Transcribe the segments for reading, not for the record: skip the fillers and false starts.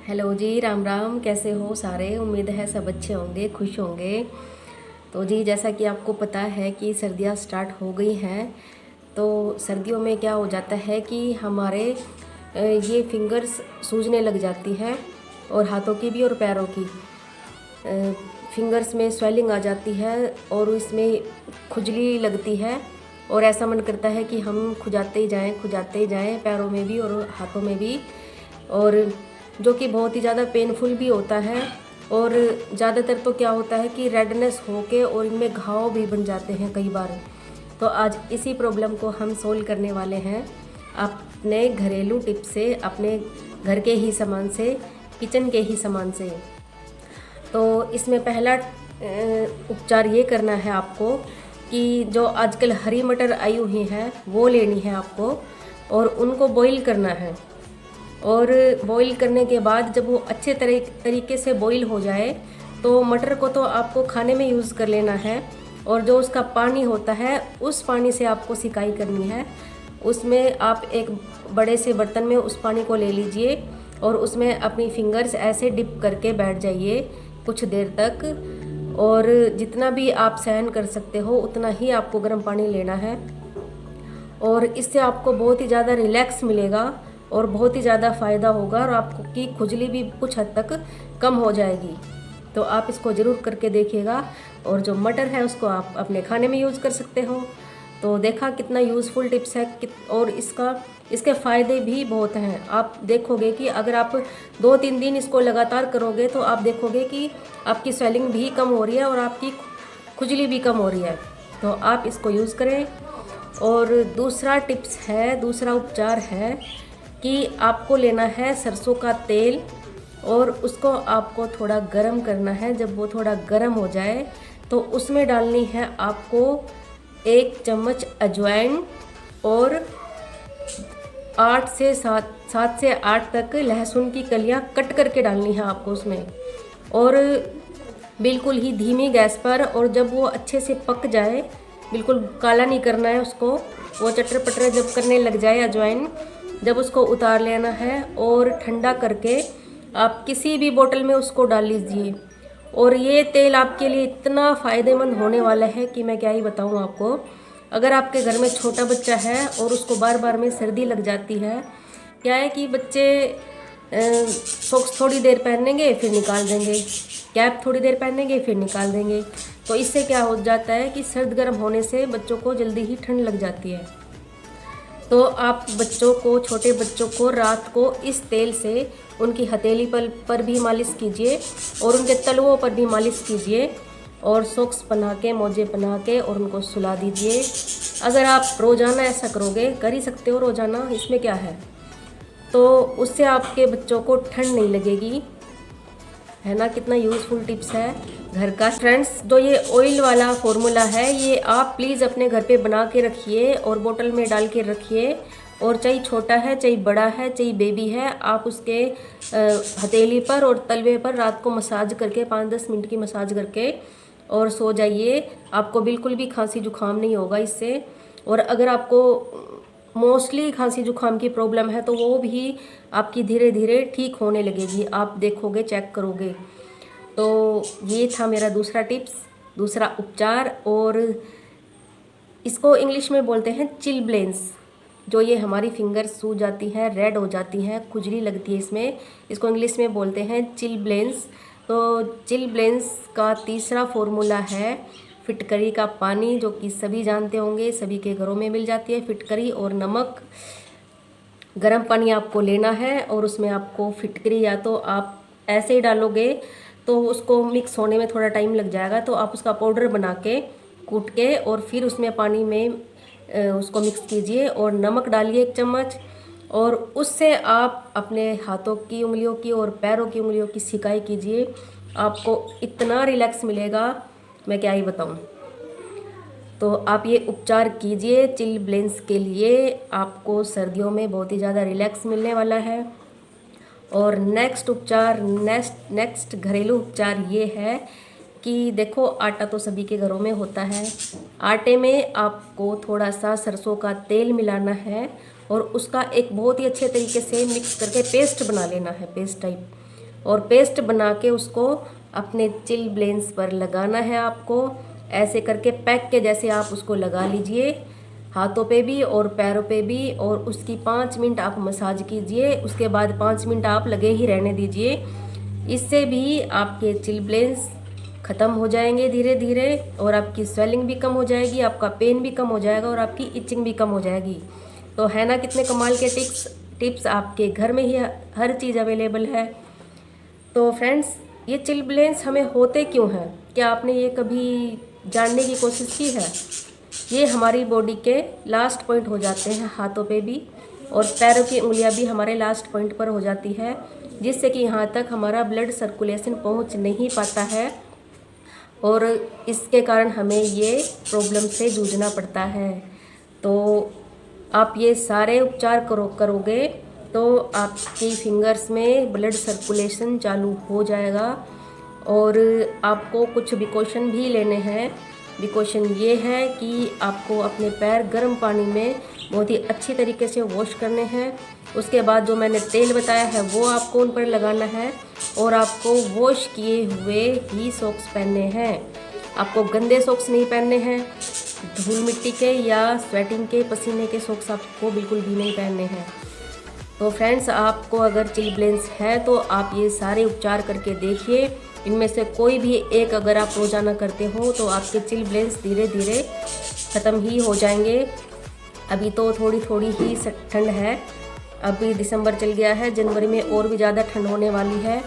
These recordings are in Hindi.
हेलो जी, राम राम। कैसे हो सारे? उम्मीद है सब अच्छे होंगे, खुश होंगे। तो जी, जैसा कि आपको पता है कि सर्दियां स्टार्ट हो गई हैं। तो सर्दियों में क्या हो जाता है कि हमारे ये फिंगर्स सूजने लग जाती हैं, और हाथों की भी और पैरों की। फिंगर्स में स्वेलिंग आ जाती है और इसमें खुजली लगती है, और ऐसा मन करता है कि हम खुजाते ही जाएं पैरों में भी और हाथों में भी, और जो कि बहुत ही ज़्यादा पेनफुल भी होता है। और ज़्यादातर तो क्या होता है कि रेडनेस होके और इनमें घाव भी बन जाते हैं कई बार। तो आज इसी प्रॉब्लम को हम सोल्व करने वाले हैं अपने घरेलू टिप से, अपने घर के ही सामान से, किचन के ही सामान से। तो इसमें पहला उपचार ये करना है आपको कि जो आजकल हरी मटर आई हुई हैं वो लेनी है आपको, और उनको बॉईल करना है। और बॉईल करने के बाद जब वो अच्छे तरीके से बॉईल हो जाए तो मटर को तो आपको खाने में यूज़ कर लेना है, और जो उसका पानी होता है उस पानी से आपको सिकाई करनी है। उसमें आप एक बड़े से बर्तन में उस पानी को ले लीजिए और उसमें अपनी फिंगर्स ऐसे डिप करके बैठ जाइए कुछ देर तक, और जितना भी आप सहन कर सकते हो उतना ही आपको गर्म पानी लेना है। और इससे आपको बहुत ही ज़्यादा रिलैक्स मिलेगा और बहुत ही ज़्यादा फ़ायदा होगा, और आपको की खुजली भी कुछ हद तक कम हो जाएगी। तो आप इसको ज़रूर करके देखिएगा। और जो मटर है उसको आप अपने खाने में यूज़ कर सकते हो। तो देखा कितना यूज़फुल टिप्स है और इसके फ़ायदे भी बहुत हैं। आप देखोगे कि अगर आप 2-3 दिन इसको लगातार करोगे तो आप देखोगे कि आपकी स्वेलिंग भी कम हो रही है और आपकी खुजली भी कम हो रही है। तो आप इसको यूज़ करें। और दूसरा उपचार है कि आपको लेना है सरसों का तेल, और उसको आपको थोड़ा गरम करना है। जब वो थोड़ा गरम हो जाए तो उसमें डालनी है आपको 1 चम्मच अजवाइन, और 7 से 8 तक लहसुन की कलियां कट करके डालनी है आपको उसमें, और बिल्कुल ही धीमी गैस पर। और जब वो अच्छे से पक जाए, बिल्कुल काला नहीं करना है उसको, वो चटर पटर जब करने लग जाए अजवाइन, जब उसको उतार लेना है और ठंडा करके आप किसी भी बोतल में उसको डाल लीजिए। और ये तेल आपके लिए इतना फ़ायदेमंद होने वाला है कि मैं क्या ही बताऊँ आपको। अगर आपके घर में छोटा बच्चा है और उसको बार बार में सर्दी लग जाती है, क्या है कि बच्चे सॉक्स थोड़ी देर पहनेंगे फिर निकाल देंगे, कैप थोड़ी देर पहनेंगे फिर निकाल देंगे। तो इससे क्या हो जाता है कि सर्द गर्म होने से बच्चों को जल्दी ही ठंड लग जाती है। तो आप छोटे बच्चों को रात को इस तेल से उनकी हथेली पर भी मालिश कीजिए, और उनके तलवों पर भी मालिश कीजिए, और सॉक्स पहना के, मोजे पहना के, और उनको सुला दीजिए। अगर आप रोज़ाना ऐसा करोगे, कर ही सकते हो रोज़ाना, इसमें क्या है, तो उससे आपके बच्चों को ठंड नहीं लगेगी। है ना, कितना यूज़फुल टिप्स है घर का। फ्रेंड्स, जो ये ऑयल वाला फॉर्मूला है ये आप प्लीज़ अपने घर पे बना के रखिए और बोतल में डाल के रखिए। और चाहे छोटा है, चाहे बड़ा है, चाहे बेबी है, आप उसके हथेली पर और तलवे पर रात को मसाज करके 5-10 मिनट की मसाज करके और सो जाइए। आपको बिल्कुल भी खांसी जुकाम नहीं होगा इससे। और अगर आपको मोस्टली खांसी जुकाम की प्रॉब्लम है तो वो भी आपकी धीरे धीरे ठीक होने लगेगी, आप देखोगे, चेक करोगे। तो ये था मेरा दूसरा टिप्स, दूसरा उपचार। और इसको इंग्लिश में बोलते हैं चिलब्लेंस। जो ये हमारी फिंगर सूज जाती हैं, रेड हो जाती हैं, खुजली लगती है इसमें, इसको इंग्लिश में बोलते हैं चिलब्लेंस। तो चिलब्लेंस का तीसरा फॉर्मूला है फिटकरी का पानी, जो कि सभी जानते होंगे, सभी के घरों में मिल जाती है। फिटकरी और नमक, गर्म पानी आपको लेना है और उसमें आपको फिटकरी, या तो आप ऐसे ही डालोगे तो उसको मिक्स होने में थोड़ा टाइम लग जाएगा, तो आप उसका पाउडर बना के कूट के और फिर उसमें पानी में उसको मिक्स कीजिए, और नमक डालिए 1 चम्मच, और उससे आप अपने हाथों की उंगलियों की और पैरों की उंगलियों की सिकाई कीजिए। आपको इतना रिलैक्स मिलेगा, मैं क्या ही बताऊं। तो आप ये उपचार कीजिए चिलब्लेंस के लिए, आपको सर्दियों में बहुत ही ज़्यादा रिलैक्स मिलने वाला है। और नेक्स्ट घरेलू उपचार ये है कि देखो, आटा तो सभी के घरों में होता है। आटे में आपको थोड़ा सा सरसों का तेल मिलाना है और उसका एक बहुत ही अच्छे तरीके से मिक्स करके पेस्ट बना लेना है, पेस्ट टाइप। और पेस्ट बना के उसको अपने चिलब्लेंस पर लगाना है आपको। ऐसे करके पैक के जैसे आप उसको लगा लीजिए, हाथों पे भी और पैरों पे भी, और उसकी 5 मिनट आप मसाज कीजिए। उसके बाद 5 मिनट आप लगे ही रहने दीजिए। इससे भी आपके चिलब्लेंस ख़त्म हो जाएंगे धीरे धीरे, और आपकी स्वेलिंग भी कम हो जाएगी, आपका पेन भी कम हो जाएगा और आपकी इचिंग भी कम हो जाएगी। तो है ना कितने कमाल के टिप्स आपके घर में ही हर चीज़ अवेलेबल है। तो फ्रेंड्स, ये चिलब्लेंस हमें होते क्यों हैं, क्या आपने ये कभी जानने की कोशिश की है? ये हमारी बॉडी के लास्ट पॉइंट हो जाते हैं, हाथों पे भी, और पैरों की उंगलियां भी हमारे लास्ट पॉइंट पर हो जाती है, जिससे कि यहाँ तक हमारा ब्लड सर्कुलेशन पहुँच नहीं पाता है, और इसके कारण हमें ये प्रॉब्लम से जूझना पड़ता है। तो आप ये सारे उपचार करोगे तो आपकी फिंगर्स में ब्लड सर्कुलेशन चालू हो जाएगा। और आपको कुछ प्रिकॉशन भी लेने हैं। प्रिकॉशन ये है कि आपको अपने पैर गर्म पानी में बहुत ही अच्छी तरीके से वॉश करने हैं। उसके बाद जो मैंने तेल बताया है वो आपको उन पर लगाना है, और आपको वॉश किए हुए ही सॉक्स पहनने हैं। आपको गंदे सॉक्स नहीं पहनने हैं, धूल मिट्टी के या स्वेटिंग के पसीने के सॉक्स आपको बिल्कुल भी नहीं पहनने हैं। तो फ्रेंड्स, आपको अगर चिलब्लेंस है तो आप ये सारे उपचार करके देखिए। इनमें से कोई भी एक अगर आप रोज़ाना करते हो तो आपके चिलब्लेंस धीरे धीरे ख़त्म ही हो जाएंगे। अभी तो थोड़ी थोड़ी ही ठंड है, अभी दिसंबर चल गया है, जनवरी में और भी ज़्यादा ठंड होने वाली है।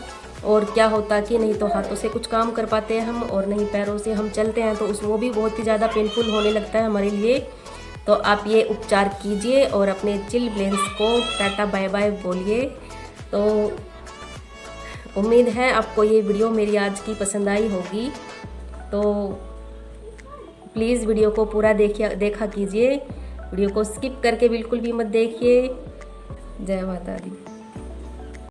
और क्या होता कि नहीं तो हाथों से कुछ काम कर पाते हैं हम, और नहीं पैरों से हम चलते हैं, तो वो भी बहुत ही ज़्यादा पेनफुल होने लगता है हमारे लिए। तो आप ये उपचार कीजिए और अपने चिलब्लेंस को टाटा बाय बाय बोलिए। तो उम्मीद है आपको ये वीडियो मेरी आज की पसंद आई होगी। तो प्लीज़ वीडियो को पूरा देखा कीजिए, वीडियो को स्किप करके बिल्कुल भी मत देखिए। जय माता दी।